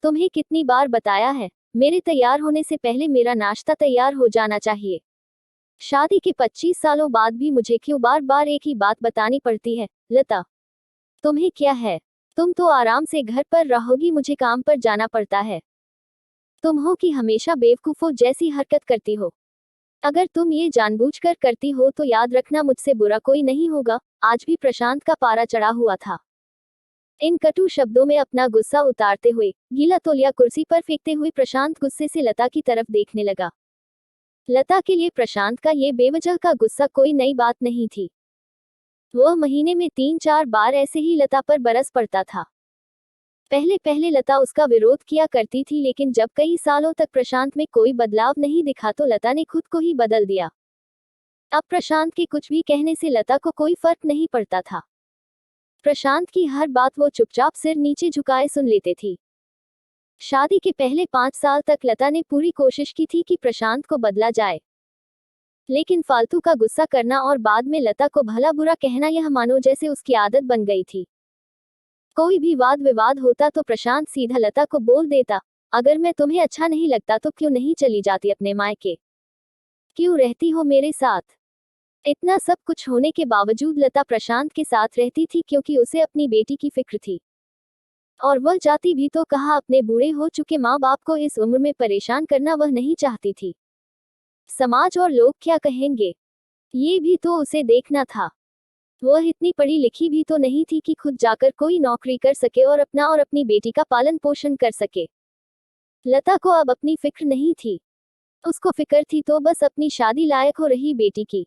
तुम्हें कितनी बार बताया है, मेरे तैयार होने से पहले मेरा नाश्ता तैयार हो जाना चाहिए। शादी के 25 सालों बाद भी मुझे क्यों बार बार एक ही बात बतानी पड़ती है? लता, तुम्हें क्या है? तुम तो आराम से घर पर रहोगी, मुझे काम पर जाना पड़ता है। तुम हो कि हमेशा बेवकूफों जैसी हरकत करती हो। अगर तुम ये जानबूझकर करती हो तो याद रखना, मुझसे बुरा कोई नहीं होगा। आज भी प्रशांत का पारा चढ़ा हुआ था। इन कटु शब्दों में अपना गुस्सा उतारते हुए, गीला तौलिया कुर्सी पर फेंकते हुए प्रशांत गुस्से से लता की तरफ देखने लगा। लता के लिए प्रशांत का ये बेवजह का गुस्सा कोई नई बात नहीं थी। वह महीने में 3-4 बार ऐसे ही लता पर बरस पड़ता था। पहले पहले लता उसका विरोध किया करती थी, लेकिन जब कई सालों तक प्रशांत में कोई बदलाव नहीं दिखा तो लता ने खुद को ही बदल दिया। अब प्रशांत के कुछ भी कहने से लता को कोई फर्क नहीं पड़ता था। प्रशांत की हर बात वो चुपचाप सिर नीचे झुकाए सुन लेते थी। शादी के पहले 5 साल तक लता ने पूरी कोशिश की थी कि प्रशांत को बदला जाए, लेकिन फालतू का गुस्सा करना और बाद में लता को भला बुरा कहना, यह मानो जैसे उसकी आदत बन गई थी। कोई भी वाद विवाद होता तो प्रशांत सीधा लता को बोल देता, अगर मैं तुम्हें अच्छा नहीं लगता तो क्यों नहीं चली जाती अपने मायके? क्यों रहती हो मेरे साथ? इतना सब कुछ होने के बावजूद लता प्रशांत के साथ रहती थी क्योंकि उसे अपनी बेटी की फिक्र थी। और वह जाती भी तो कहा, अपने बूढ़े हो चुके माँ बाप को इस उम्र में परेशान करना वह नहीं चाहती थी। समाज और लोग क्या कहेंगे, ये भी तो उसे देखना था। वह इतनी पढ़ी लिखी भी तो नहीं थी कि खुद जाकर कोई नौकरी कर सके और अपना और अपनी बेटी का पालन पोषण कर सके। लता को अब अपनी फिक्र नहीं थी। उसको फिक्र थी तो बस अपनी शादी लायक हो रही बेटी की।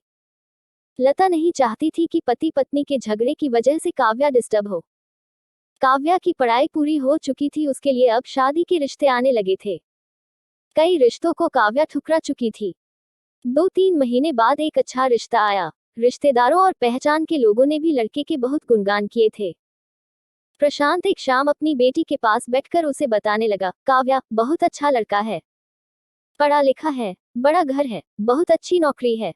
लता नहीं चाहती थी कि पति पत्नी के झगड़े की वजह से काव्या डिस्टर्ब हो। काव्या की पढ़ाई पूरी हो चुकी थी, उसके लिए अब शादी के रिश्ते आने लगे थे। कई रिश्तों को काव्या ठुकरा चुकी थी। 2-3 महीने बाद एक अच्छा रिश्ता आया। रिश्तेदारों और पहचान के लोगों ने भी लड़के के बहुत गुणगान किए थे। प्रशांत एक शाम अपनी बेटी के पास बैठकर उसे बताने लगा, काव्या, बहुत अच्छा लड़का है, पढ़ा लिखा है, बड़ा घर है, बहुत अच्छी नौकरी है।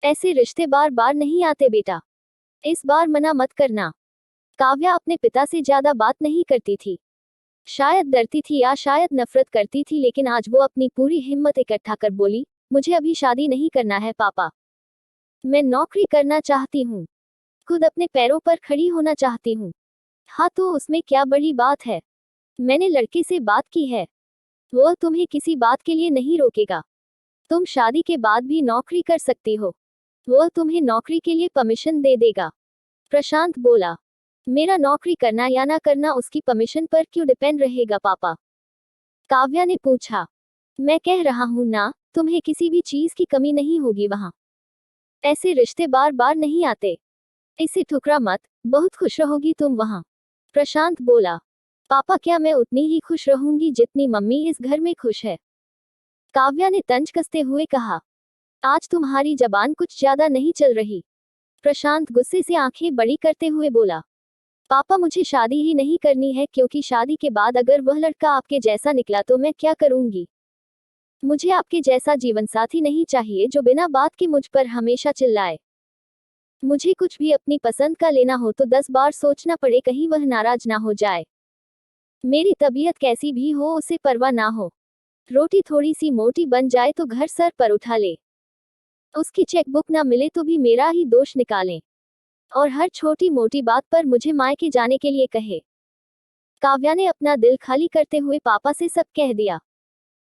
ऐसे रिश्ते बार बार नहीं आते बेटा, इस बार मना मत करना। काव्या अपने पिता से ज्यादा बात नहीं करती थी। शायद डरती थी या शायद नफरत करती थी, लेकिन आज वो अपनी पूरी हिम्मत इकट्ठा कर बोली, मुझे अभी शादी नहीं करना है पापा। मैं नौकरी करना चाहती हूँ, खुद अपने पैरों पर खड़ी होना चाहती हूँ। हाँ तो उसमें क्या बड़ी बात है? मैंने लड़के से बात की है, वह तुम्हें किसी बात के लिए नहीं रोकेगा। तुम शादी के बाद भी नौकरी कर सकती हो, वह तुम्हें नौकरी के लिए परमिशन दे देगा। प्रशांत बोला, मेरा नौकरी करना या ना करना उसकी परमिशन पर क्यों डिपेंड रहेगा पापा? काव्या ने पूछा। मैं कह रहा हूँ ना, तुम्हें किसी भी चीज की कमी नहीं होगी वहाँ। ऐसे रिश्ते बार बार नहीं आते, इसे ठुकरा मत, बहुत खुश रहोगी तुम वहाँ। प्रशांत बोला, पापा क्या मैं उतनी ही खुश रहूंगी जितनी मम्मी इस घर में खुश है? काव्या ने तंज कसते हुए कहा, आज तुम्हारी जबान कुछ ज्यादा नहीं चल रही। प्रशांत गुस्से से आंखें बड़ी करते हुए बोला, पापा मुझे शादी ही नहीं करनी है, क्योंकि शादी के बाद अगर वह लड़का आपके जैसा निकला तो मैं क्या करूंगी? मुझे आपके जैसा जीवन साथी नहीं चाहिए जो बिना बात के मुझ पर हमेशा चिल्लाए। मुझे कुछ भी अपनी पसंद का लेना हो तो 10 बार सोचना पड़े, कहीं वह नाराज ना हो जाए। मेरी तबीयत कैसी भी हो उसे परवाह ना हो। रोटी थोड़ी सी मोटी बन जाए तो घर सर पर उठा ले। उसकी चेकबुक ना मिले तो भी मेरा ही दोष निकालें, और हर छोटी मोटी बात पर मुझे मायके जाने के लिए कहे। काव्या ने अपना दिल खाली करते हुए पापा से सब कह दिया।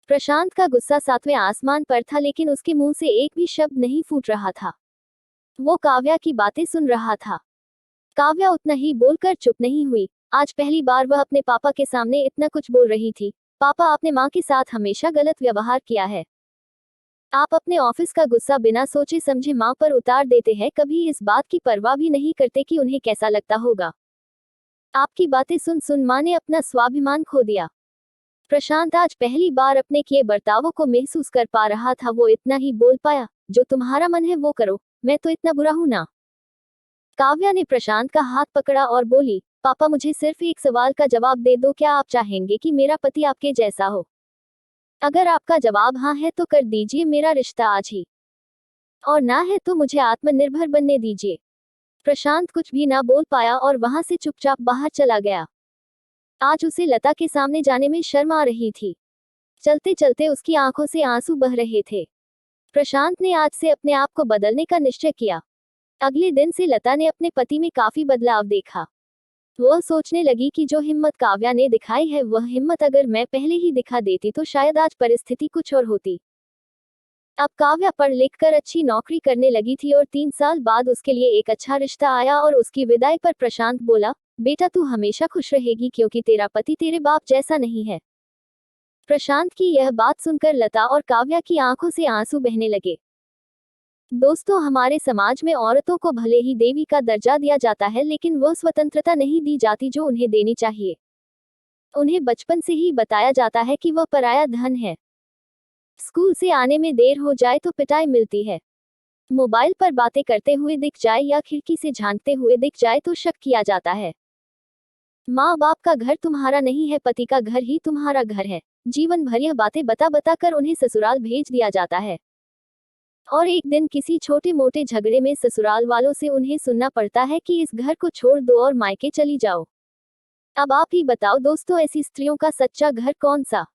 प्रशांत का गुस्सा 7वें आसमान पर था, लेकिन उसके मुंह से एक भी शब्द नहीं फूट रहा था। वो काव्या की बातें सुन रहा था। काव्या उतना ही बोलकर चुप नहीं हुई। आज पहली बार वह अपने पापा के सामने इतना कुछ बोल रही थी। पापा, आपने माँ के साथ हमेशा गलत व्यवहार किया है। आप अपने ऑफिस का गुस्सा बिना सोचे समझे माँ पर उतार देते हैं, कभी इस बात की परवाह भी नहीं करते कि उन्हें कैसा लगता होगा। आपकी बातें सुन सुन माँ ने अपना स्वाभिमान खो दिया। प्रशांत आज पहली बार अपने किए बर्तावों को महसूस कर पा रहा था। वो इतना ही बोल पाया, जो तुम्हारा मन है वो करो, मैं तो इतना बुरा हूं ना? काव्या ने प्रशांत का हाथ पकड़ा और बोली, पापा मुझे सिर्फ एक सवाल का जवाब दे दो, क्या आप चाहेंगे कि मेरा पति आपके जैसा हो? अगर आपका जवाब हाँ है तो कर दीजिए मेरा रिश्ता आज ही, और ना है तो मुझे आत्मनिर्भर बनने दीजिए। प्रशांत कुछ भी ना बोल पाया और वहां से चुपचाप बाहर चला गया। आज उसे लता के सामने जाने में शर्म आ रही थी। चलते चलते उसकी आंखों से आंसू बह रहे थे। प्रशांत ने आज से अपने आप को बदलने का निश्चय किया। अगले दिन से लता ने अपने पति में काफी बदलाव देखा। वह सोचने लगी कि जो हिम्मत काव्या ने दिखाई है, वह हिम्मत अगर मैं पहले ही दिखा देती तो शायद आज परिस्थिति कुछ और होती। अब काव्या पढ़ लिख कर अच्छी नौकरी करने लगी थी और 3 साल बाद उसके लिए एक अच्छा रिश्ता आया और उसकी विदाई पर प्रशांत बोला, बेटा तू हमेशा खुश रहेगी क्योंकि तेरा पति तेरे बाप जैसा नहीं है। प्रशांत की यह बात सुनकर लता और काव्या की आंखों से आंसू बहने लगे। दोस्तों, हमारे समाज में औरतों को भले ही देवी का दर्जा दिया जाता है, लेकिन वह स्वतंत्रता नहीं दी जाती जो उन्हें देनी चाहिए। उन्हें बचपन से ही बताया जाता है कि वह पराया धन है। स्कूल से आने में देर हो जाए तो पिटाई मिलती है। मोबाइल पर बातें करते हुए दिख जाए या खिड़की से झांकते हुए दिख जाए तो शक किया जाता है। माँ बाप का घर तुम्हारा नहीं है, पति का घर ही तुम्हारा घर है। जीवन भर यह बातें बता बता कर उन्हें ससुराल भेज दिया जाता है। और एक दिन किसी छोटे मोटे झगड़े में ससुराल वालों से उन्हें सुनना पड़ता है कि इस घर को छोड़ दो और मायके चली जाओ। अब आप ही बताओ दोस्तों, ऐसी स्त्रियों का सच्चा घर कौन सा?